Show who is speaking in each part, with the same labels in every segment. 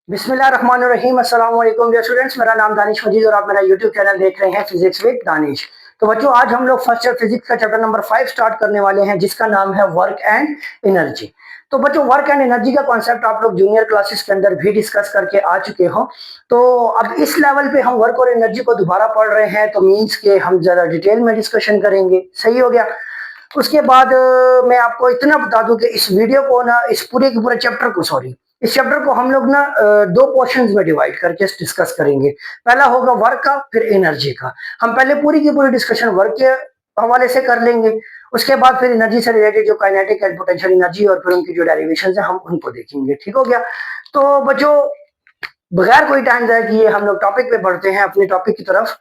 Speaker 1: बिस्मिल्लाहिर्रहमानिर्रहीम। अस्सलाम वालेकुम डियर स्टूडेंट्स, मेरा नाम दानिश मजीद और आप मेरा यूट्यूब चैनल देख रहे हैं फिजिक्स विद दानिश। तो बच्चों, आज हम लोग फर्स्ट ईयर फिजिक्स का चैप्टर नंबर 5 स्टार्ट करने वाले हैं, जिसका नाम है वर्क एंड एनर्जी। तो बच्चों, वर्क एंड एनर्जी का कॉन्सेप्ट आप लोग जूनियर क्लासेस के अंदर भी डिस्कस करके आ चुके हो। तो अब इस लेवल पे हम वर्क और एनर्जी को दोबारा पढ़ रहे हैं, तो मीन्स के हम जरा डिटेल में डिस्कशन करेंगे। सही हो गया। उसके बाद मैं आपको इतना बता दूं कि इस वीडियो को ना, इस पूरे के पूरे चैप्टर को, सॉरी, इस चैप्टर को हम लोग ना दो पोर्शंस में डिवाइड करके डिस्कस करेंगे। पहला होगा वर्क का, फिर एनर्जी का। हम पहले पूरी की पूरी डिस्कशन वर्क के हवाले से कर लेंगे। उसके बाद फिर एनर्जी से रिलेटेड जो काइनेटिक एंड पोटेंशियल एनर्जी और फिर उनकी जो डेरिवेशन है, हम उनको देखेंगे। ठीक हो गया। तो बच्चों, बगैर कोई टाइम जाए किए हम लोग टॉपिक पे बढ़ते हैं, अपने टॉपिक की तरफ।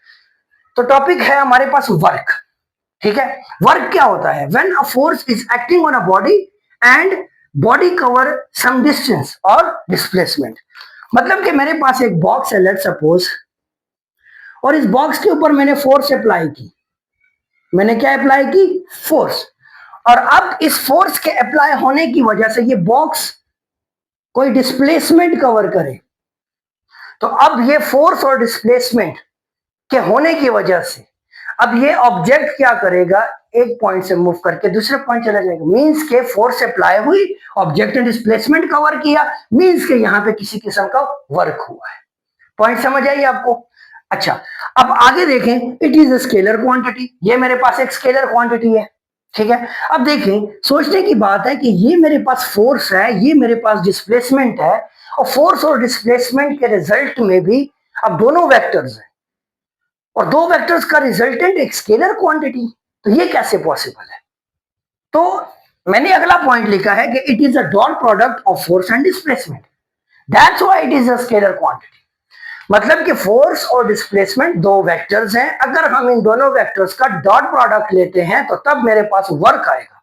Speaker 1: तो टॉपिक है हमारे पास वर्क। ठीक है। वर्क क्या होता है? When a force is acting on a body and body cover some distance और डिस्प्लेसमेंट। मतलब कि मेरे पास एक बॉक्स है, लेट सपोज, और इस बॉक्स के ऊपर मैंने फोर्स अप्लाई की। मैंने क्या अप्लाई की? फोर्स। और अब इस फोर्स के अप्लाई होने की वजह से ये बॉक्स कोई डिस्प्लेसमेंट कवर करे। तो अब ये फोर्स और डिस्प्लेसमेंट के होने की वजह से अब ये ऑब्जेक्ट क्या करेगा? एक पॉइंट से मूव करके दूसरे पॉइंट चला जाएगा। मींस के फोर्स अप्लाई हुई, ऑब्जेक्ट ने डिस्प्लेसमेंट कवर किया, मींस के यहां पे किसी किस्म का वर्क हुआ है। पॉइंट समझ आई आपको? अच्छा, अब आगे देखें। It is a scalar quantity. ये मेरे पास एक स्केलर क्वांटिटी है। ठीक है। अब देखें, सोचने की बात है कि ये मेरे पास फोर्स है, ये मेरे पास डिस्प्लेसमेंट है, और फोर्स और डिस्प्लेसमेंट के रिजल्ट में भी अब दोनों वेक्टर्स हैं, और दो वेक्टर्स का रिजल्टेंट एक स्केलर क्वांटिटी। तो ये कैसे पॉसिबल है? तो मैंने अगला पॉइंट लिखा है कि it is a dot product of force and displacement, that's why it is a scalar quantity. मतलब कि फोर्स और डिस्प्लेसमेंट दो वेक्टर्स हैं, अगर हम इन दोनों वेक्टर्स का डॉट प्रोडक्ट लेते हैं तो तब मेरे पास वर्क आएगा।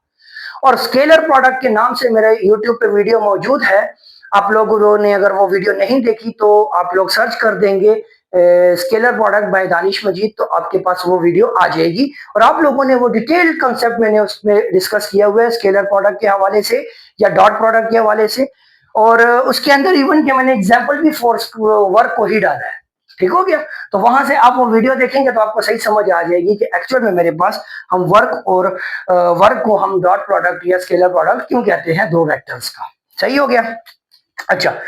Speaker 1: और स्केलर प्रोडक्ट के नाम से मेरे यूट्यूब पे वीडियो मौजूद है। आप लोगों ने अगर वो वीडियो नहीं देखी तो आप लोग सर्च कर देंगे स्केलर प्रोडक्ट बाय दानिश मजीद, तो आपके पास वो वीडियो आ जाएगी। और आप लोगों ने वो डिटेल्ड कंसेप्ट मैंने उसमें डिस्कस किया हुआ है, स्केलर प्रोडक्ट के हवाले से या डॉट प्रोडक्ट के हवाले से। और उसके अंदर इवन के मैंने एग्जाम्पल भी फोर्स वर्क को ही डाला है। ठीक हो गया। तो वहां से आप वो वीडियो देखेंगे तो आपको सही समझ आ जाएगी कि एक्चुअल में मेरे पास हम वर्क और वर्क को हम डॉट प्रोडक्ट या स्केलर प्रोडक्ट क्यों कहते हैं, दो वेक्टर्स का। सही हो गया। अच्छा,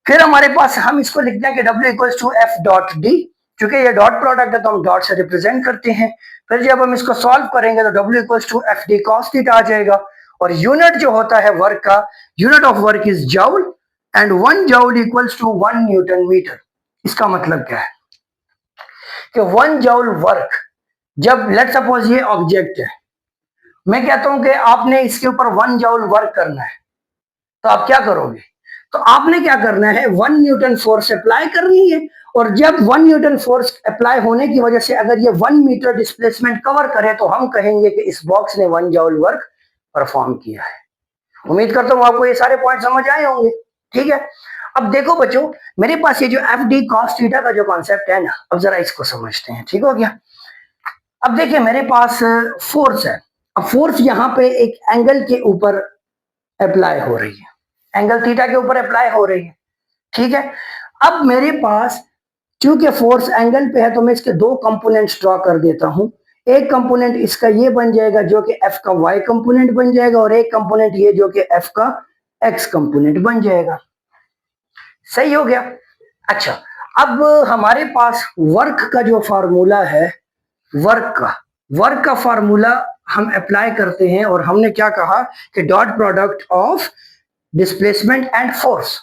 Speaker 1: फिर हमारे पास हम इसको लिखते हैं कि W equals to F dot D. क्योंकि ये डॉट प्रोडक्ट है तो हम डॉट से रिप्रेजेंट करते हैं। फिर जब हम इसको सॉल्व करेंगे तो W equals to F D cos theta आ जाएगा। और यूनिट जो होता है वर्क का, unit of work is joule, and 1 joule equals to 1 newton metre. इसका मतलब क्या है कि 1 जूल वर्क, जब लेट सपोज ये ऑब्जेक्ट है, मैं कहता हूं कि आपने इसके ऊपर 1 जूल वर्क करना है, तो आप क्या करोगे? तो आपने क्या करना है? 1 न्यूटन फोर्स अप्लाई करनी है। और जब 1 न्यूटन फोर्स अप्लाई होने की वजह से अगर ये 1 मीटर डिस्प्लेसमेंट कवर करे तो हम कहेंगे कि इस बॉक्स ने 1 जूल वर्क परफॉर्म किया है। उम्मीद करता हूं आपको ये सारे पॉइंट समझ आए होंगे। ठीक है। अब देखो बच्चों, मेरे पास ये जो एफ डी कॉस थीटा का जो कॉन्सेप्ट है ना, अब जरा इसको समझते हैं। ठीक हो गया। अब देखिए, मेरे पास फोर्स है। अब फोर्स यहाँ पे एक एंगल के ऊपर अप्लाई हो रही है, एंगल थीटा के ऊपर अप्लाई हो रही है। ठीक है। अब मेरे पास चूंकि फोर्स एंगल पे है तो मैं इसके दो कंपोनेंट्स ड्रॉ कर देता हूं। एक कंपोनेंट इसका ये बन जाएगा जो कि एफ का वाई कंपोनेंट बन जाएगा, और एक कंपोनेंट ये जो कि एफ का एक्स कंपोनेंट बन जाएगा। सही हो गया। अच्छा, अब हमारे पास वर्क का जो फार्मूला है, वर्क का फार्मूला हम अप्लाई करते हैं, और हमने क्या कहा कि dot product of displacement and force.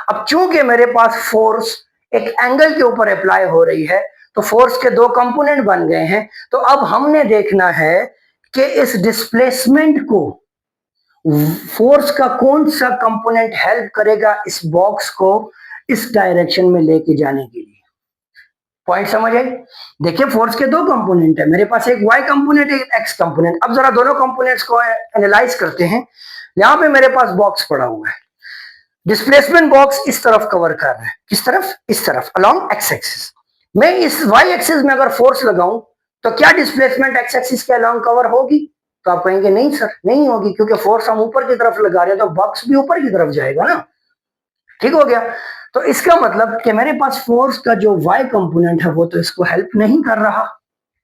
Speaker 1: अब चूंकि मेरे पास फोर्स एक एंगल के ऊपर अप्लाई हो रही है तो फोर्स के दो कंपोनेंट बन गए हैं। तो अब हमने देखना है कि इस डिस्प्लेसमेंट को फोर्स का कौन सा कंपोनेंट हेल्प करेगा इस बॉक्स को इस डायरेक्शन में लेके जाने के लिए। पॉइंट समझ आई? देखिए, फोर्स के दो कंपोनेंट है, मेरे पास एक वाई कंपोनेंट एक एक्स कंपोनेंट। अब जरा दोनों कंपोनेंट्स को एनालाइज करते हैं। यहां पे मेरे पास बॉक्स पड़ा हुआ है, डिस्प्लेसमेंट बॉक्स इस तरफ कवर कर रहा है। किस तरफ? इस तरफ, अलोंग एक्स एक्सिस। मैं इस वाई एक्सिस में अगर फोर्स लगाऊं तो क्या डिस्प्लेसमेंट एक्स एक्सिस के अलोंग कवर होगी? तो आप कहेंगे नहीं सर, नहीं होगी, क्योंकि फोर्स हम ऊपर की तरफ लगा रहे हैं तो बॉक्स भी ऊपर की तरफ जाएगा ना। ठीक हो गया। तो इसका मतलब कि मेरे पास फोर्स का जो y कंपोनेंट है वो तो इसको हेल्प नहीं कर रहा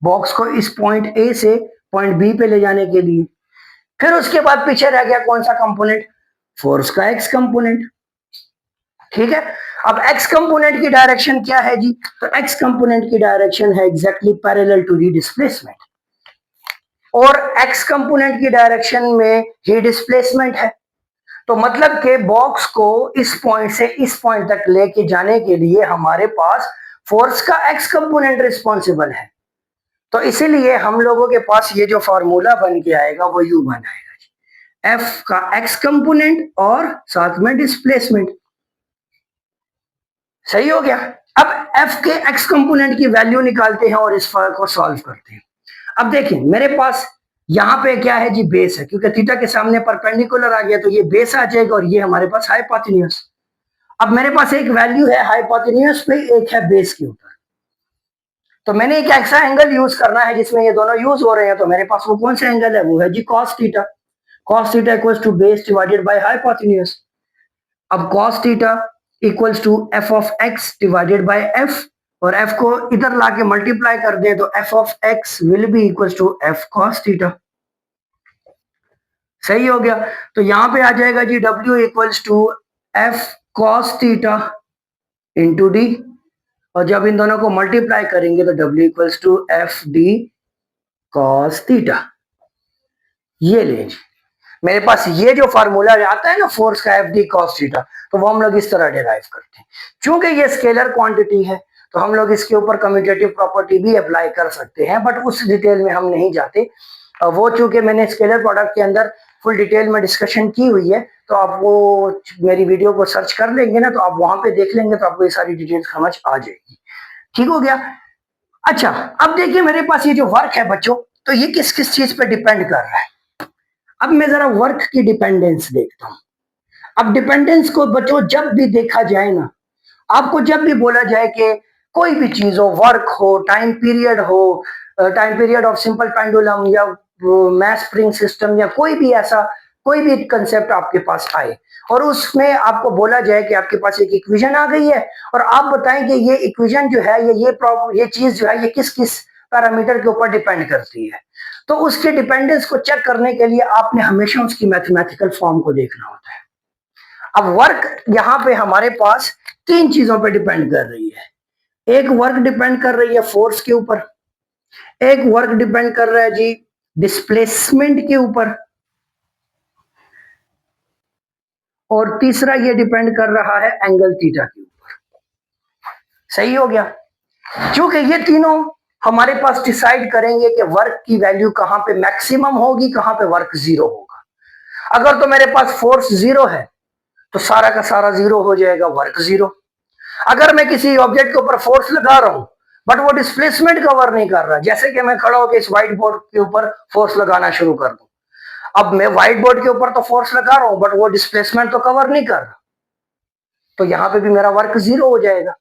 Speaker 1: बॉक्स को इस पॉइंट ए से पॉइंट बी पे ले जाने के लिए। फिर उसके बाद पीछे रह गया कौन सा कंपोनेंट, फोर्स का x कंपोनेंट। ठीक है, अब x कंपोनेंट की डायरेक्शन क्या है जी, तो x कंपोनेंट की डायरेक्शन है exactly parallel to the displacement, और x कंपोनेंट की डायरेक्शन में ही डिस्प्लेसमेंट है। तो मतलब के बॉक्स को इस पॉइंट से इस पॉइंट तक लेके जाने के लिए हमारे पास फोर्स का x कंपोनेंट रिस्पॉन्सिबल है। तो इसीलिए हम लोगों के पास ये जो फॉर्मूला बन के आएगा वो यू बन आएगा, F का x कंपोनेंट और साथ में डिस्प्लेसमेंट। सही हो गया। अब F के x कंपोनेंट की वैल्यू निकालते हैं और इस फॉर्म को सॉल्व करते हैं। अब देखिए मेरे पास यहाँ पे क्या है जी, बेस है, क्योंकि थीटा के सामने परपेंडिकुलर आ गया तो ये बेस आ जाएगा और ये हमारे पास हाइपोटेन्यूज। अब मेरे पास एक वैल्यू है हाइपोटेन्यूज पे, एक है बेस के ऊपर, तो मैंने एक ऐसा एंगल यूज करना है जिसमें ये दोनों यूज हो रहे हैं। तो मेरे पास वो कौन सा एंगल है, वो है जी cos theta. cos theta equals to base divided by hypotenuse. अब cos theta equals to f of x divided by f, और f को इधर लाके मल्टीप्लाई कर दे तो f of x will be equals to f cos theta. सही हो गया। तो यहां पे आ जाएगा जी w equals to f cos theta into D, और जब इन दोनों को मल्टीप्लाई करेंगे तो w equals to F D cos theta. ये ले मेरे पास ये जो फार्मूला आता है ना फोर्स का एफ डी cos थीटा, तो वो हम लोग इस तरह डिराइव करते हैं। चूंकि ये स्केलर क्वांटिटी है तो हम लोग इसके ऊपर कम्यूटेटिव प्रॉपर्टी भी अप्लाई कर सकते हैं, बट उस डिटेल में हम नहीं जाते। वो चूंकि मैंने स्केलर प्रोडक्ट के अंदर फुल डिटेल में डिस्कशन की हुई है, तो आप वो मेरी वीडियो को सर्च कर लेंगे ना, तो आप वहां पे देख लेंगे तो आपको ये सारी डिटेल समझ आ जाएगी। ठीक हो गया। अच्छा, अब देखिए मेरे पास ये जो वर्क है बच्चों, तो ये किस किस चीज पे डिपेंड कर रहा है। अब मैं जरा वर्क की डिपेंडेंस देखता हूं। अब डिपेंडेंस को बच्चों जब भी देखा जाए ना, आपको जब भी बोला जाए कि कोई भी चीज हो, वर्क हो, टाइम पीरियड हो, time period of simple pendulum या मैस स्प्रिंग सिस्टम, या कोई भी ऐसा कोई भी कंसेप्ट आपके पास आए और उसमें आपको बोला जाए कि आपके पास एक इक्वेशन आ गई है और आप बताएं कि ये इक्वेशन जो है ये चीज जो है ये किस किस पैरामीटर के ऊपर डिपेंड करती है, तो उसके डिपेंडेंस को चेक करने के लिए आपने हमेशा उसकी मैथमेटिकल फॉर्म को देखना होता है। अब वर्क यहाँ पे हमारे पास तीन चीजों पे डिपेंड कर रही है। एक वर्क डिपेंड कर रही है फोर्स के ऊपर, एक वर्क डिपेंड कर रहा है जी डिस्प्लेसमेंट के ऊपर, और तीसरा ये डिपेंड कर रहा है एंगल थीटा के ऊपर। सही हो गया। क्योंकि ये तीनों हमारे पास डिसाइड करेंगे कि वर्क की वैल्यू कहां पे मैक्सिमम होगी, कहां पे वर्क जीरो होगा। अगर तो मेरे पास फोर्स जीरो है तो सारा का सारा जीरो हो जाएगा, वर्क जीरो। अगर मैं किसी ऑब्जेक्ट के ऊपर फोर्स लगा रहा हूं बट वो डिस्प्लेसमेंट कवर नहीं कर रहा, जैसे कि मैं खड़ा होकर इस व्हाइट बोर्ड के ऊपर फोर्स लगाना शुरू कर दूं, अब मैं व्हाइट बोर्ड के ऊपर तो फोर्स लगा रहा हूं बट वो डिस्प्लेसमेंट तो कवर नहीं कर रहा, तो यहां पे भी मेरा वर्क जीरो हो जाएगा।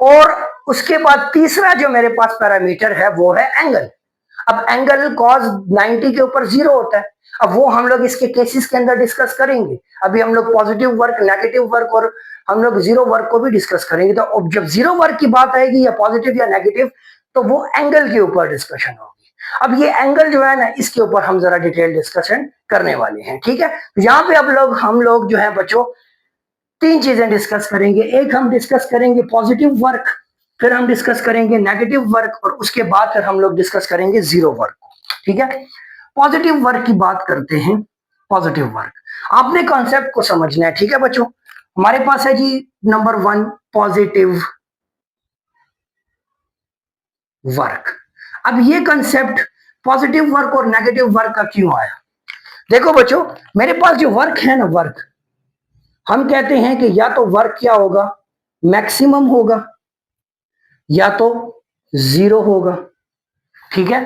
Speaker 1: और उसके बाद तीसरा जो मेरे पास पैरामीटर है वो है एंगल। अब एंगल cos 90 के ऊपर जीरो होता है। अब वो हम लोग इसके केसेस के अंदर डिस्कस करेंगे। अभी हम लोग पॉजिटिव वर्क, नेगेटिव वर्क और हम लोग जीरो वर्क को भी डिस्कस करेंगे। तो अब जब जीरो वर्क की बात आएगी या पॉजिटिव या नेगेटिव, तो वो एंगल के ऊपर डिस्कशन होगी। अब ये एंगल जो है ना, इसके ऊपर हम जरा डिटेल डिस्कशन करने वाले हैं। ठीक है, यहाँ पे अब हम लोग जो है बच्चों तीन चीजें डिस्कस करेंगे। एक हम डिस्कस करेंगे पॉजिटिव वर्क, फिर हम डिस्कस करेंगे नेगेटिव वर्क, और उसके बाद फिर हम लोग डिस्कस करेंगे जीरो वर्क। ठीक है, पॉजिटिव वर्क की बात करते हैं। पॉजिटिव वर्क आपने कॉन्सेप्ट को समझना है। ठीक है बच्चों, हमारे पास है जी नंबर 1 पॉजिटिव वर्क। अब ये कंसेप्ट पॉजिटिव वर्क और नेगेटिव वर्क का क्यों आया, देखो बच्चों मेरे पास जो वर्क है ना, वर्क हम कहते हैं कि या तो वर्क क्या होगा, मैक्सिमम होगा, या तो जीरो होगा। ठीक है,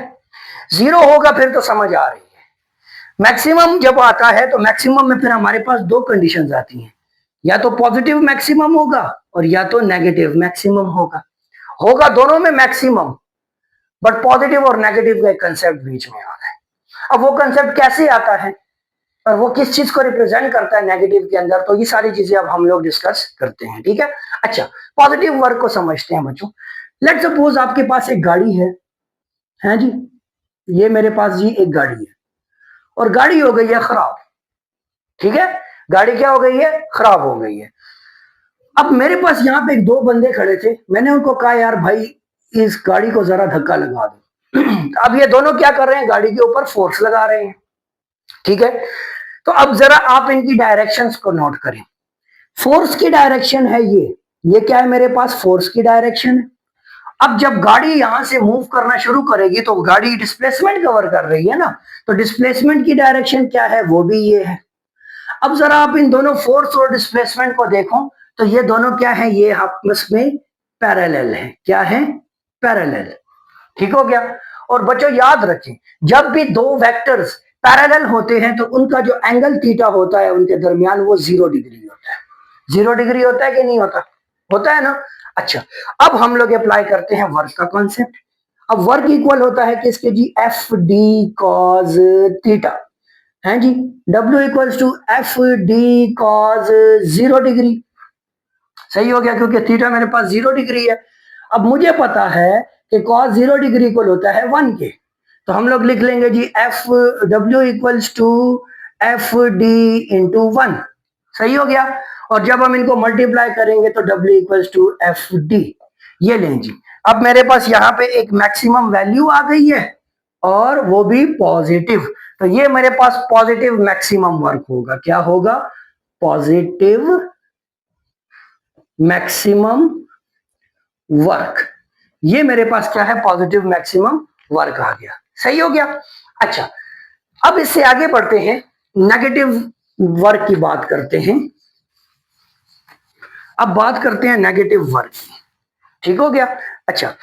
Speaker 1: जीरो होगा फिर तो समझ आ रही है। मैक्सिमम जब आता है तो मैक्सिमम में फिर हमारे पास दो कंडीशंस आती हैं, या तो पॉजिटिव मैक्सिमम होगा और या तो नेगेटिव मैक्सिमम होगा। होगा दोनों में मैक्सिमम, बट पॉजिटिव और नेगेटिव का एक कंसेप्ट बीच में आ रहा है। अब वो कंसेप्ट कैसे आता है, और वो किस चीज को रिप्रेजेंट करता है नेगेटिव के अंदर, तो ये सारी चीजें अब हम लोग डिस्कस करते हैं, ठीक है। अच्छा, पॉजिटिव वर्क को समझते हैं बच्चों। लेट सपोज आपके पास एक गाड़ी है जी, ये मेरे पास जी एक गाड़ी है और गाड़ी हो गई है खराब, ठीक है। गाड़ी क्या हो गई है, खराब हो गई है। अब मेरे पास यहाँ पे दो बंदे खड़े थे, मैंने उनको कहा यार भाई इस गाड़ी को जरा धक्का लगा दो। अब ये दोनों क्या कर रहे हैं, गाड़ी के ऊपर फोर्स लगा रहे हैं, ठीक है। तो अब जरा आप इनकी डायरेक्शंस को नोट करें। फोर्स की डायरेक्शन है ये क्या है मेरे पास, फोर्स की डायरेक्शन है। अब जब गाड़ी यहां से मूव करना शुरू करेगी तो गाड़ी डिस्प्लेसमेंट कवर कर रही है ना, तो डिस्प्लेसमेंट की डायरेक्शन क्या है, वो भी ये है। अब जरा आप इन दोनों फोर्स और डिस्प्लेसमेंट को देखो, तो ये दोनों क्या है, ये आपस में पैरेलल है। क्या है, पैरेलल, ठीक हो गया। और बच्चों याद रखें, जब भी दो वेक्टर्स पैरेलल होते हैं तो उनका जो एंगल थीटा होता है उनके दरमियान वो 0 डिग्री होता है। 0 डिग्री होता है कि नहीं होता, होता है ना। अच्छा, अब हम लोग अप्लाई करते हैं वर्क का कॉन्सेप्ट। अब वर्क इक्वल होता है किसके जी, एफ डी कॉज थीटा, है जी। W equals to F D cos 0 degree, सही हो गया, क्योंकि थीटा मेरे पास 0 डिग्री है। अब मुझे पता है कि कॉस 0 डिग्री इक्वल होता है 1 के, तो हम लोग लिख लेंगे जी F W equals to F D into 1, सही हो गया। और जब हम इनको मल्टीप्लाई करेंगे तो W equals to F D, ये लें जी। अब मेरे पास यहाँ पे एक मैक्सिमम वैल्यू आ गई है और वो भी पॉजिटिव, तो ये मेरे पास पॉजिटिव मैक्सिमम वर्क होगा। क्या होगा, पॉजिटिव मैक्सिमम वर्क। ये मेरे पास क्या है, पॉजिटिव मैक्सिमम वर्क आ गया, सही हो गया। अच्छा, अब इससे आगे बढ़ते हैं, नेगेटिव वर्क की बात करते हैं। अब बात करते हैं नेगेटिव वर्क की, ठीक हो गया। अच्छा,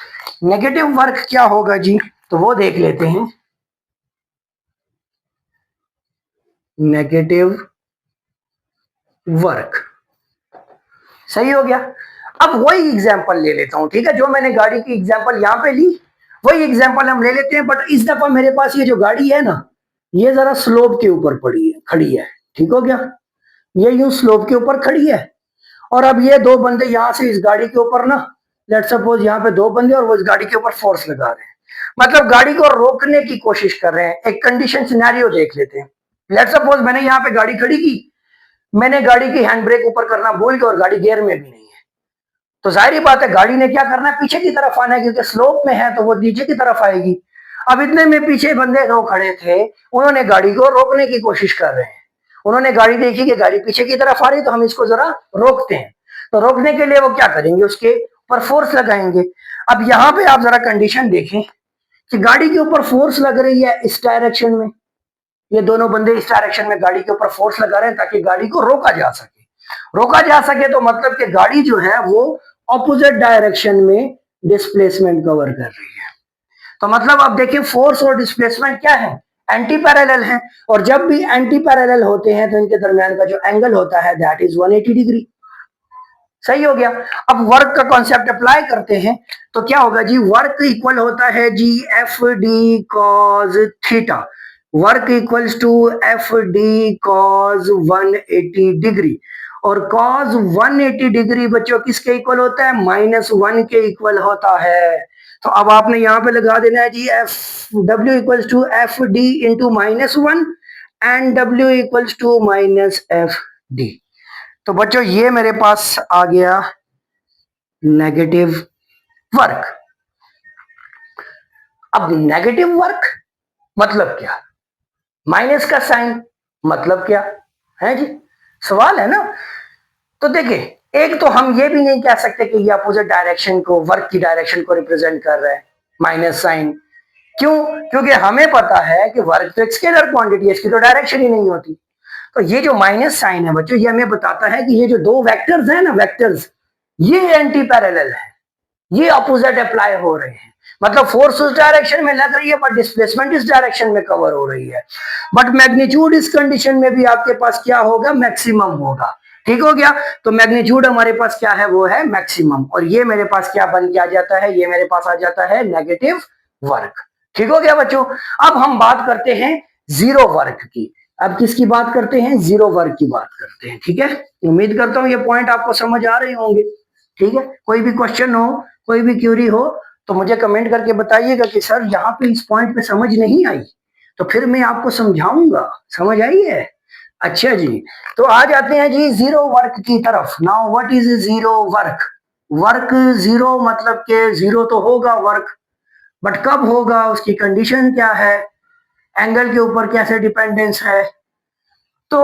Speaker 1: नेगेटिव वर्क क्या होगा जी, तो वो देख लेते हैं। नेगेटिव वर्क, सही हो गया। अब वही एग्जांपल ले लेता हूं, ठीक है, जो मैंने गाड़ी की एग्जांपल यहां पे ली वही एग्जांपल हम ले लेते हैं। बट इस दफा मेरे पास ये जो गाड़ी है ना, ये जरा स्लोप के ऊपर खड़ी है, ठीक हो गया। ये यूं स्लोप के ऊपर खड़ी है और अब ये दो बंदे यहां से इस गाड़ी के ऊपर ना, लेट सपोज यहाँ पे दो बंदे और वो इस गाड़ी के ऊपर फोर्स लगा रहे हैं, मतलब गाड़ी को रोकने की कोशिश कर रहे हैं। एक कंडीशन सिनेरियो देख लेते हैं। लेट सपोज मैंने यहाँ पे गाड़ी खड़ी की, मैंने गाड़ी की हैंड ब्रेक ऊपर करना भूल गया और गाड़ी गियर में भी नहीं है, तो जाहिर बात है गाड़ी ने क्या करना है, पीछे की तरफ आना है, क्योंकि स्लोप में है तो वो नीचे की तरफ आएगी। अब इतने में पीछे बंदे दो खड़े थे, उन्होंने गाड़ी को रोकने की कोशिश कर रहे हैं। उन्होंने गाड़ी देखी कि गाड़ी पीछे की तरफ आ रही, तो हम इसको जरा रोकते हैं। तो रोकने के लिए वो क्या करेंगे, उसके ऊपर फोर्स लगाएंगे। अब यहाँ पे आप जरा कंडीशन देखें कि गाड़ी के ऊपर फोर्स लग रही है इस डायरेक्शन में, ये दोनों बंदे इस डायरेक्शन में गाड़ी के ऊपर फोर्स लगा रहे हैं ताकि गाड़ी को रोका जा सके। रोका जा सके तो मतलब कि गाड़ी जो है वो ऑपोजिट डायरेक्शन में डिस्प्लेसमेंट कवर कर रही है। तो मतलब आप देखिए फोर्स और डिस्प्लेसमेंट क्या है, एंटी पैरेलल है। और जब भी एंटी पैरेलल होते हैं तो इनके दरमियान का जो एंगल होता है दैट इज 180 डिग्री, सही हो गया। अब वर्क का कॉन्सेप्ट अप्लाई करते हैं तो क्या होगा जी, वर्क इक्वल होता है जी F D cos theta. Work equals to F D cos 180 degree, और कॉज 180 डिग्री बच्चों किसके इक्वल होता है, -1 के इक्वल होता है। तो अब आपने यहां पे लगा देना है जी F W equals to F D into -1 and W equals to -F D. तो बच्चों ये मेरे पास आ गया नेगेटिव वर्क। अब नेगेटिव वर्क मतलब क्या, माइनस का साइन मतलब क्या है जी, सवाल है ना। तो देखिए, एक तो हम ये भी नहीं कह सकते कि ये अपोजिट डायरेक्शन को, वर्क की डायरेक्शन को रिप्रेजेंट कर रहा है माइनस साइन। क्यों, क्योंकि हमें पता है कि वर्क तो एक स्केलर क्वांटिटी है, इसकी तो डायरेक्शन ही नहीं होती। तो ये जो माइनस साइन है बच्चों, ये हमें बताता है कि ये जो दो वेक्टर्स हैं ना, वेक्टर्स, ये एंटी पैरेलल है, ये अपोजिट अप्लाई हो रहे हैं। मतलब फोर्स उस डायरेक्शन में लग रही है बट डिस्प्लेसमेंट इस डायरेक्शन में कवर हो रही है। बट मैग्नीट्यूड इस कंडीशन में भी आपके पास क्या होगा, मैक्सिमम होगा, ठीक हो गया। तो मैग्नीट्यूड हमारे पास क्या है, वो है मैक्सिमम। और ये मेरे पास क्या बन के आ जाता है, ये मेरे पास आ जाता है नेगेटिव वर्क, ठीक हो गया बच्चों। अब हम बात करते हैं जीरो वर्क की। अब किसकी बात करते हैं? जीरो वर्क की बात करते हैं। ठीक है, उम्मीद करता हूँ ये पॉइंट आपको समझ आ रहे होंगे। ठीक है, कोई भी क्वेश्चन हो, कोई भी क्यूरी हो तो मुझे कमेंट करके बताइएगा कि सर यहाँ पे इस पॉइंट पे समझ नहीं आई, तो फिर मैं आपको समझाऊंगा। समझ आई है? अच्छा जी, तो आ जाते हैं जी जीरो वर्क की तरफ। Now what is zero work? Work zero मतलब के जीरो तो होगा वर्क, बट कब होगा, उसकी कंडीशन क्या है, एंगल के ऊपर कैसे डिपेंडेंस है। तो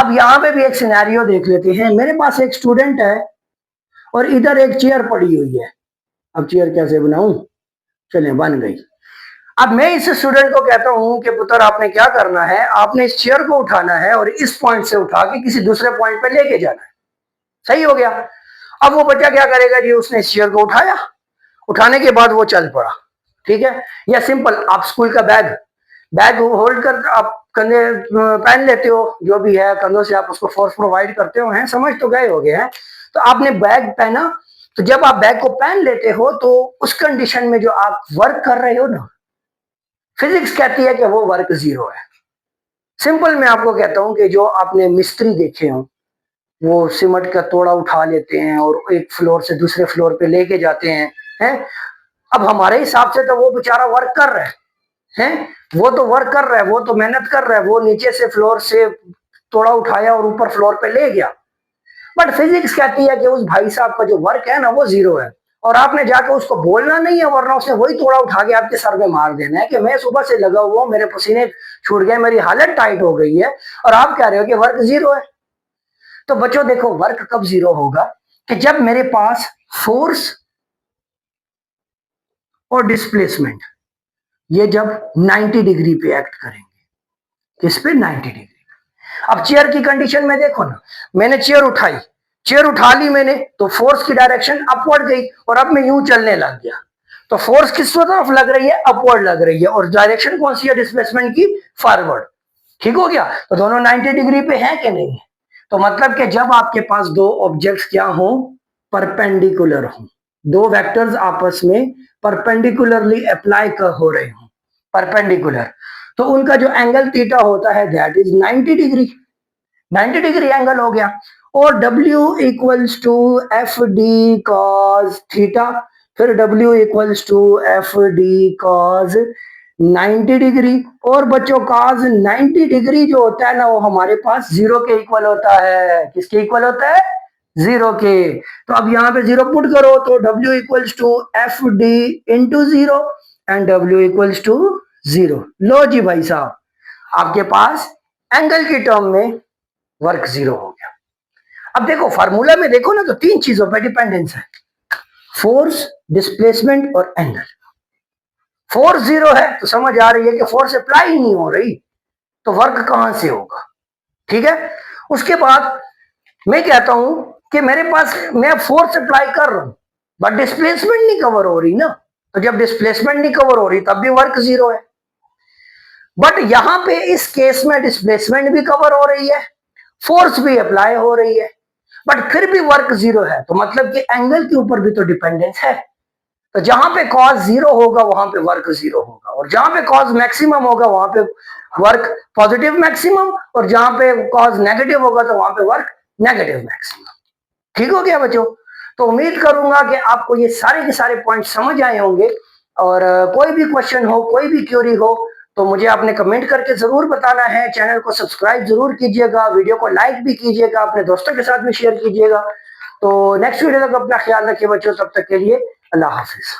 Speaker 1: अब यहाँ पे भी एक सिनेरियो देख लेते हैं। मेरे पास एक स्टूडेंट है और इधर एक चेयर पड़ी हुई है। अब चेयर कैसे बनाऊं? चले, बन गई। अब मैं इस स्टूडेंट को कहता हूं कि पुत्र आपने क्या करना है, आपने इस चेयर को उठाना है और इस पॉइंट से उठा के किसी दूसरे पॉइंट पे लेके जाना है। सही हो गया। अब वो बच्चा क्या करेगा जी, उसने इस चेयर को उठाया, उठाने के बाद वो चल पड़ा। ठीक है, या सिंपल आप स्कूल का बैग बैग होल्ड कर आप कंधे पहन लेते हो, जो भी है कंधों से आप उसको फोर्स प्रोवाइड करते हो, हैं समझ तो गए हो गए हैं। तो आपने बैग पहना, तो जब आप बैग को पहन लेते हो तो उस कंडीशन में जो आप वर्क कर रहे हो ना, फिजिक्स कहती है कि वो वर्क जीरो है। सिंपल मैं आपको कहता हूं कि जो आपने मिस्त्री देखे हो, वो सीमेंट का तोड़ा उठा लेते हैं और एक फ्लोर से दूसरे फ्लोर पे लेके जाते हैं। अब हमारे हिसाब से तो वो बेचारा वर्क कर रहा है, वो तो वर्क कर रहा है, वो तो मेहनत कर रहा है, वो नीचे से फ्लोर से तोड़ा उठाया और ऊपर फ्लोर पे ले गया। बट फिजिक्स कहती है कि उस भाई साहब का जो वर्क है ना वो जीरो है, और आपने जाके उसको बोलना नहीं है, वरना उसने वही थोड़ा उठा के आपके सर में मार देना है कि मैं सुबह से लगा हुआ हूं, मेरे पसीने छूट गए, मेरी हालत टाइट हो गई है, और आप कह रहे हो कि वर्क जीरो है। तो बच्चों देखो, वर्क कब जीरो होगा कि जब मेरे पास फोर्स और डिस्प्लेसमेंट ये जब 90 डिग्री पे एक्ट करेंगे। किस पे? 90 डिग्री। अब चेयर की कंडीशन में देखो ना, मैंने चेयर उठाई, चेयर उठा ली मैंने, तो फोर्स की डायरेक्शन अपवर्ड गई, और अब मैं यूं चलने लग गया, तो फोर्स किस तरफ लग रही है? अपवर्ड लग रही है, और डायरेक्शन कौन सी है डिस्प्लेसमेंट की? फॉरवर्ड। ठीक हो गया, तो दोनों 90 डिग्री पे हैं कि नहीं है? तो मतलब कि जब आपके पास दो ऑब्जेक्ट्स क्या हो? परपेंडिकुलर हो, दो वेक्टर्स आपस में परपेंडिकुलरली अप्लाई हो रहे हो, परपेंडिकुलर, तो उनका जो एंगल थीटा होता है that is 90 degree. 90 degree angle हो गया। और W equals to F D cos theta, फिर W equals to F D cos 90 degree. और बच्चों कॉस 90 डिग्री जो होता है ना, वो हमारे पास जीरो के इक्वल होता है। किसके इक्वल होता है? जीरो के। तो अब यहाँ पे जीरो पुट करो, तो W equals to F D into zero, and W equals to zero. लो जी भाई साहब, आपके पास एंगल की टर्म में वर्क जीरो हो गया। अब देखो फार्मूला में देखो ना, तो तीन चीजों पर डिपेंडेंस है, फोर्स, डिस्प्लेसमेंट और एंगल। फोर्स जीरो है तो समझ आ रही है कि फोर्स अप्लाई ही नहीं हो रही, तो वर्क कहां से होगा? ठीक है, उसके बाद मैं कहता हूं कि मेरे पास, मैं फोर्स अप्लाई कर रहा हूं बट डिस्प्लेसमेंट नहीं कवर हो रही ना, तो जब डिस्प्लेसमेंट नहीं कवर हो रही तब भी वर्क जीरो है। बट यहां पे इस केस में डिस्प्लेसमेंट भी कवर हो रही है, फोर्स भी अप्लाई हो रही है, बट फिर भी वर्क जीरो है, तो मतलब कि एंगल के ऊपर भी तो डिपेंडेंस है। तो जहां पे कॉज जीरो होगा वहां पे वर्क जीरो होगा, और जहां पे कॉज मैक्सिमम होगा वहां पे वर्क पॉजिटिव मैक्सिमम, और जहां पे कॉज नेगेटिव होगा तो वहां पे वर्क नेगेटिव मैक्सिमम। ठीक हो गया बच्चों? तो उम्मीद करूंगा कि आपको ये सारे के सारे पॉइंट समझ आए होंगे, और कोई भी क्वेश्चन हो, कोई भी क्यूरी हो, तो मुझे आपने कमेंट करके जरूर बताना है। चैनल को सब्सक्राइब जरूर कीजिएगा, वीडियो को लाइक भी कीजिएगा, अपने दोस्तों के साथ भी शेयर कीजिएगा। तो नेक्स्ट वीडियो तक अपना ख्याल रखिए बच्चों, तब तक के लिए अल्लाह हाफिज।